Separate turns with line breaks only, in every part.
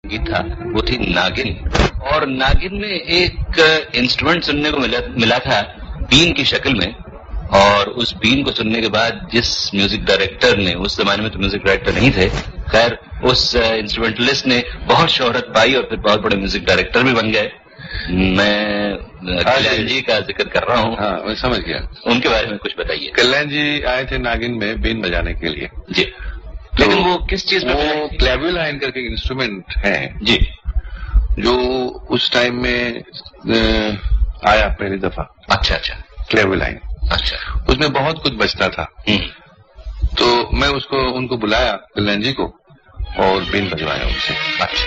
गीत था वो थी नागिन। और नागिन में एक इंस्ट्रूमेंट सुनने को मिला था बीन की शक्ल में। और उस बीन को सुनने के बाद जिस म्यूजिक डायरेक्टर ने, उस जमाने में तो म्यूजिक डायरेक्टर नहीं थे, खैर उस इंस्ट्रूमेंटलिस्ट ने बहुत शोहरत पाई और फिर बहुत बड़े म्यूजिक डायरेक्टर भी बन गए। मैं कल्याण जी का जिक्र कर रहा हूँ।
हाँ, मैं समझ गया।
उनके बारे में कुछ बताइए।
कल्याण जी आए थे नागिन में बीन बजाने के लिए
जी। तो लेकिन वो किस चीज में?
वो क्लेविलाइन करके इंस्ट्रूमेंट है
जी,
जो उस टाइम में आया पहली दफा।
अच्छा अच्छा।
क्लेविलाइन,
अच्छा।
उसमें बहुत कुछ बजता था। तो मैं उनको बुलाया कल्याण जी को और बीन बजवाया उनसे।
अच्छा।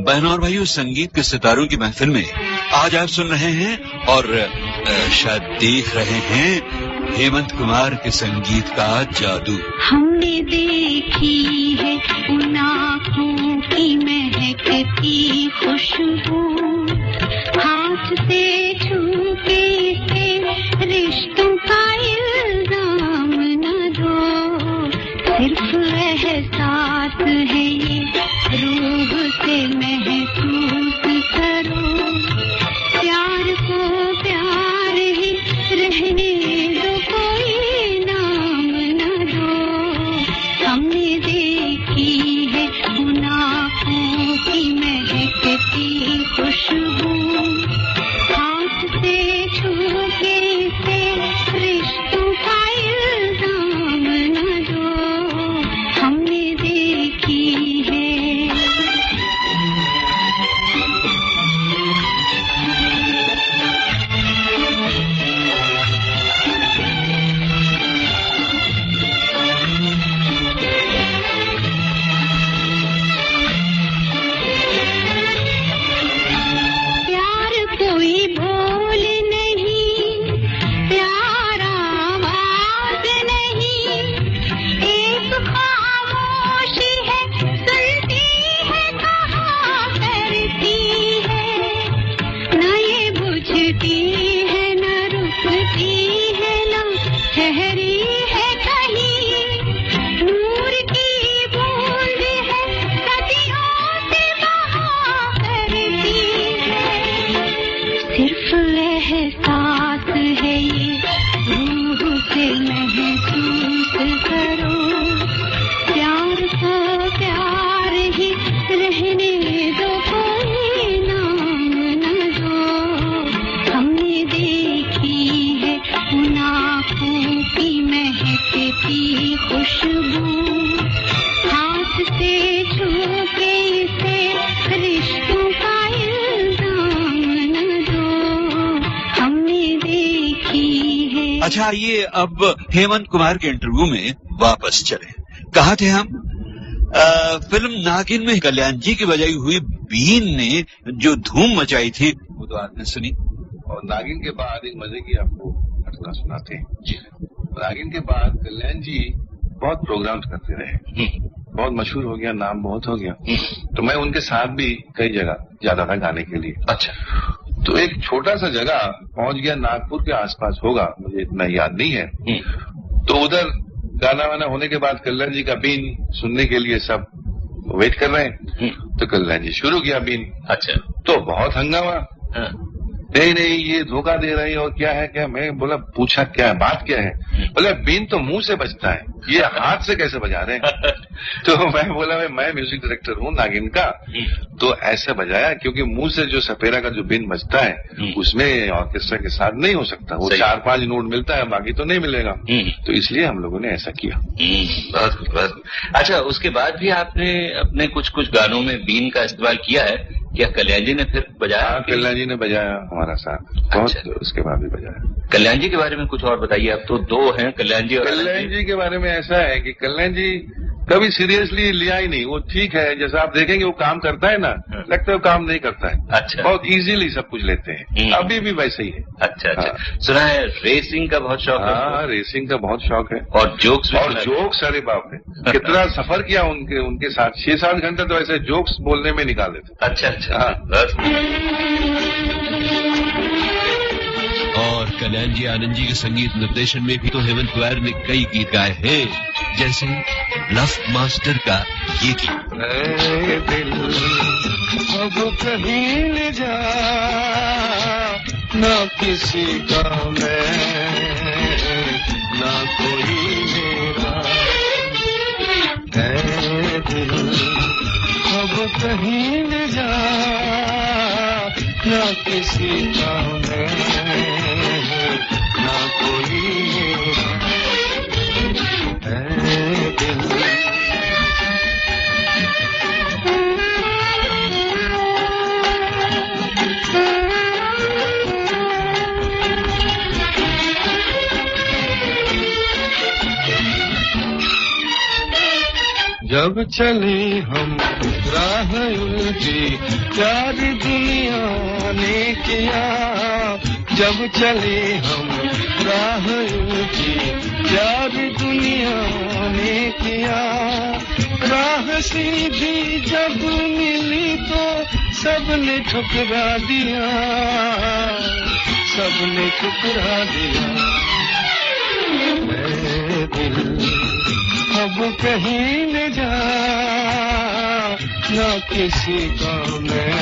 बहनों और भाइयों, संगीत के सितारों की महफिल में आज आप सुन रहे हैं और शायद देख रहे हैं हेमंत कुमार के संगीत का जादू।
हमने देखी है उन आँखों की महकती खुशबू, हाथ से छू के रिश्तों का इल्जाम न दो, सिर्फ एहसास है ये रूह से महसूस करो, प्यार को प्यार ही रहने दो, कोई नाम न दो। हमने देखी है उन आँखों की महकती रहने दो कोई नाम न दो, हमने देखी है उन आँखों की महकती खुशबू, हाथ से छू के इसे रिश्तों का इल्जाम न दो, हमने देखी है।
अच्छा, ये अब हेमंत कुमार के इंटरव्यू में वापस चले। कहा थे हम फिल्म नागिन में कल्याण जी की बजाई हुई बीन ने जो धूम मचाई थी वो तो आपने सुनी।
और नागिन के बाद एक मजे की आपको घटना सुनाते हैं जी। नागिन के बाद कल्याण जी बहुत प्रोग्राम्स करते रहे, बहुत मशहूर हो गया, नाम बहुत हो गया, तो मैं उनके साथ भी कई जगह जाता था गाने के लिए।
अच्छा।
तो एक छोटा सा जगह पहुंच गया, नागपुर के आसपास होगा, मुझे इतना याद नहीं है। तो उधर गाना वाना होने के बाद कल्याण जी का बीन सुनने के लिए सब वेट कर रहे हैं। तो कल्याण जी शुरू किया बीन।
अच्छा।
तो बहुत हंगामा।
हाँ।
नहीं ये धोखा दे रही है और क्या है क्या। मैं बोला, पूछा क्या है, बात क्या है। बोला बीन तो मुंह से बजता है, ये हाथ से कैसे बजा रहे हैं। तो मैं बोला, मैं म्यूजिक डायरेक्टर हूँ नागिन का, तो ऐसे बजाया क्योंकि मुंह से जो सपेरा का जो बीन बजता है उसमें ऑर्केस्ट्रा के साथ नहीं हो सकता, वो 4-5 नोट मिलता है, बाकी तो नहीं मिलेगा। तो इसलिए हम लोगों ने ऐसा किया।
बहुत। अच्छा, उसके बाद भी आपने अपने कुछ गानों में बीन का इस्तेमाल किया है क्या? कल्याण जी ने फिर बजाया?
हाँ, कल्याण जी ने बजाया हमारा साथ बहुत।
अच्छा।
उसके बाद भी बजाया।
कल्याण जी के बारे में कुछ और बताइए। अब तो दो हैं, कल्याण जी और
कल्याण जी के बारे में ऐसा है कि कल्याण जी कभी सीरियसली लिया ही नहीं। वो ठीक है, जैसा आप देखेंगे वो काम करता है ना, लगता है वो काम नहीं करता है।
अच्छा।
बहुत इजीली सब कुछ लेते हैं, अभी भी वैसे ही है।
अच्छा। सुना है रेसिंग का बहुत शौक है?
हाँ, रेसिंग का बहुत शौक है।
और जोक्स
अरे बाप रे, कितना सफर किया उनके साथ। 6-7 घंटे तो ऐसे जोक्स बोलने में निकाल देते।
अच्छा।
और कल्याण जी आनंद जी के संगीत निर्देशन में भी तो हेमंत कुमार ने कई गीत गाए हैं, जैसे लव मास्टर का ये गीत।
दिल अब कहीं ले जा, ना किसी का मैं, ना कोई मेरा। दिल अब कहीं ले जा, ना किसी का मैं, ना कोई मेरा। दिल जब चले हम राह उल्टी, प्यार दुनिया ने किया। जब चले हम राह उल्टी, प्यार दुनिया ने किया। राह सीधी जब मिली तो सबने ठुकरा दिया, सबने ठुकरा दिया। मैं दिल अब कहीं न जा, ना किसी का मैं,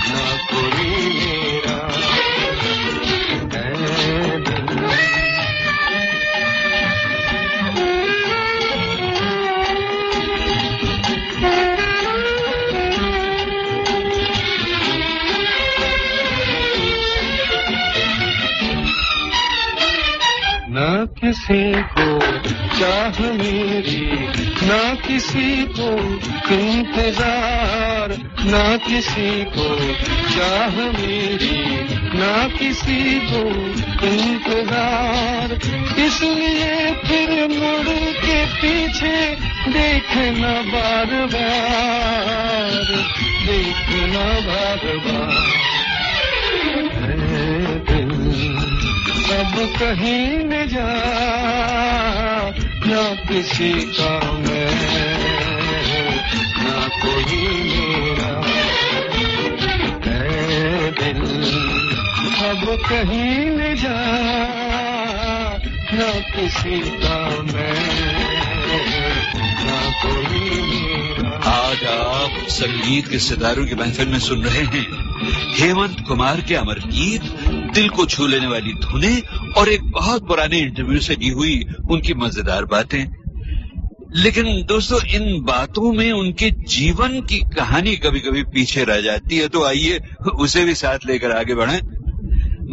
ना कोई मेरा। ना किसी को चाह मेरी, ना किसी को इंतजार, ना किसी को चाह मेरी, ना किसी को इंतजार। इसलिए फिर मुड़ के पीछे देखना बार बार, देखना बार बार। अब कहीं न जा, ना किसी का मैं, ना कोई मेरा। दिल अब कहीं न जा, ना किसी का मैं, ना कोई मेरा।
आज आप संगीत के सितारों की महफिल में सुन रहे हैं हेमंत कुमार के अमर गीत, दिल को छू लेने वाली धुनें और एक बहुत पुराने इंटरव्यू से दी हुई उनकी मजेदार बातें। लेकिन दोस्तों इन बातों में उनके जीवन की कहानी कभी कभी पीछे रह जाती है, तो आइए उसे भी साथ लेकर आगे बढ़ें।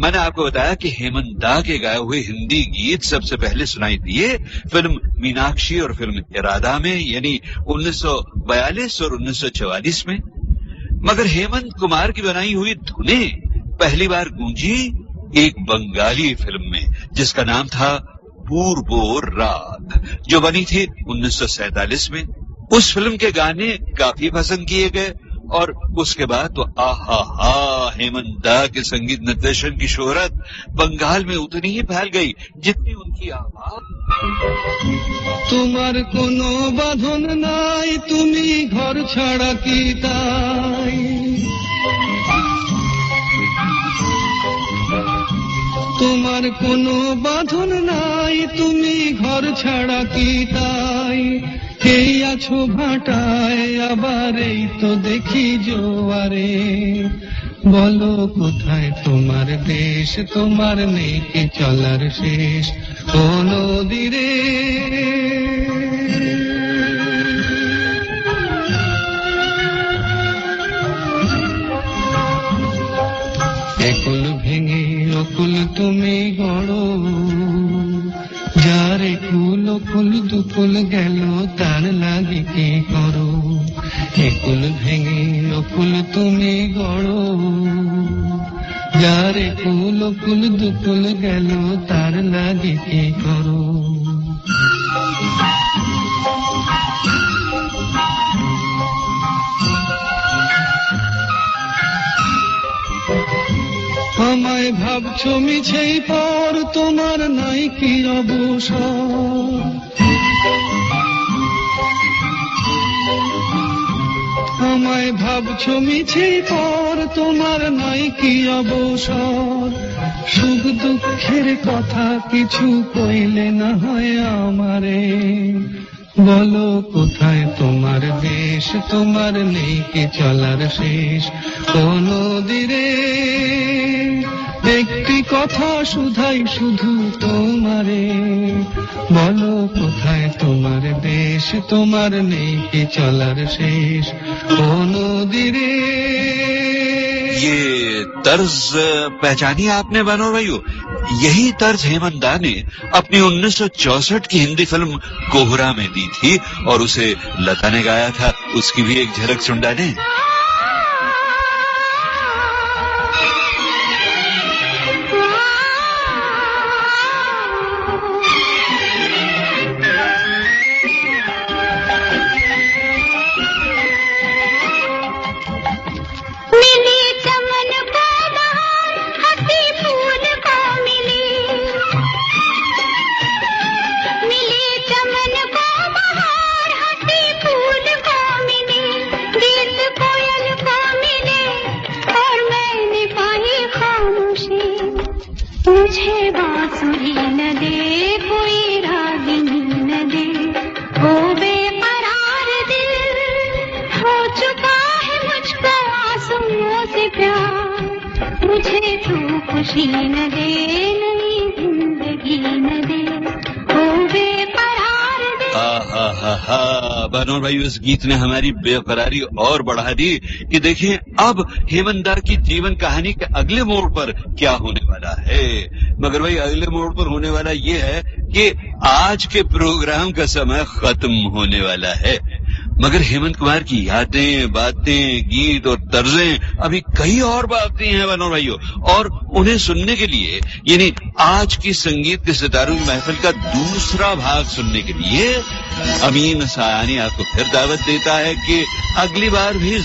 मैंने आपको बताया कि हेमंत दा के गाए हुए हिंदी गीत सबसे पहले सुनाई दिए फिल्म मीनाक्षी और फिल्म इरादा में, यानी 1942 और 1944 में। मगर हेमंत कुमार की बनाई हुई धुनें पहली बार गूंजी एक बंगाली फिल्म में, जिसका नाम था पूर्वो राग, जो बनी थी 1947 में। उस फिल्म के गाने काफी पसंद किए गए और उसके बाद तो आहा हेमंत दा के संगीत निर्देशन की शोहरत बंगाल में उतनी ही फैल गई जितनी उनकी आवाज।
तुम्हार कोनो बाधन नाई, तुमी घर छाड़ा की ताई। তোমার কোনো বাঁধন নাই, তুমি ঘর ছাড়া কি তাই। এই আছো ভাটায়, আবার এই তো দেখি জোয়ারে। বলো কোথায় তোমার দেশ, তোমার নেই কি চলার শেষ ও নদী রে। একুল ভেঙে অকুল তুমি গড়ো, যারে কুল কুল দুকুল গেল তার লাগে কি করো। একুল ভেঙে অকুল তুমি গড়ো, যারে কুল কুল দুকুল গেল তার লাগে কি করো। আমায় ভাবছো মিছেই পর, তোমার নাই কি অবসর। আমায় ভাবছো মিছেই পর, তোমার নাই কি অবসর। সুখ দুঃখের কথা কিছু কইলে না হয় আমারে। বলো কোথায় তোমার দেশ, তোমার নেই কি চলার শেষ ও নদী রে। একটি কথা শুধাই শুধু তোমারে, বলো কোথায় তোমার দেশ, তোমার নেই কি চলার শেষ ও নদী রে।
ये तर्ज पहचानी आपने बनोर भाइयों? यही तर्ज हेमंत दा ने अपनी 1964 की हिंदी फिल्म कोहरा में दी थी और उसे लता ने गाया था। उसकी भी एक झलक सुन डालें।
मुझे बांसुरी न दे, कोई रागिनी न दे, वो बेकरार दिल हो चुका है मुझको आंसुओं से प्यार। मुझे तू खुशी न दे, नई जिंदगी न दे, वो बेकरार दिल।
आहा बनोर भाई, उस गीत ने हमारी बेकरारी और बढ़ा दी कि देखें अब हेमंत दा की जीवन कहानी के अगले मोड़ पर क्या होने वाला है। मगर भाई अगले मोड़ पर होने वाला ये है कि आज के प्रोग्राम का समय खत्म होने वाला है। मगर हेमंत कुमार की यादें, बातें, गीत और तर्जें अभी कई और बाकी हैं बनोर भाइयों, और उन्हें सुनने के लिए यानी आज की संगीत के सितारों की महफिल का दूसरा भाग सुनने के लिए अमीन सायानी आपको फिर दावत देता है कि अगली बार भी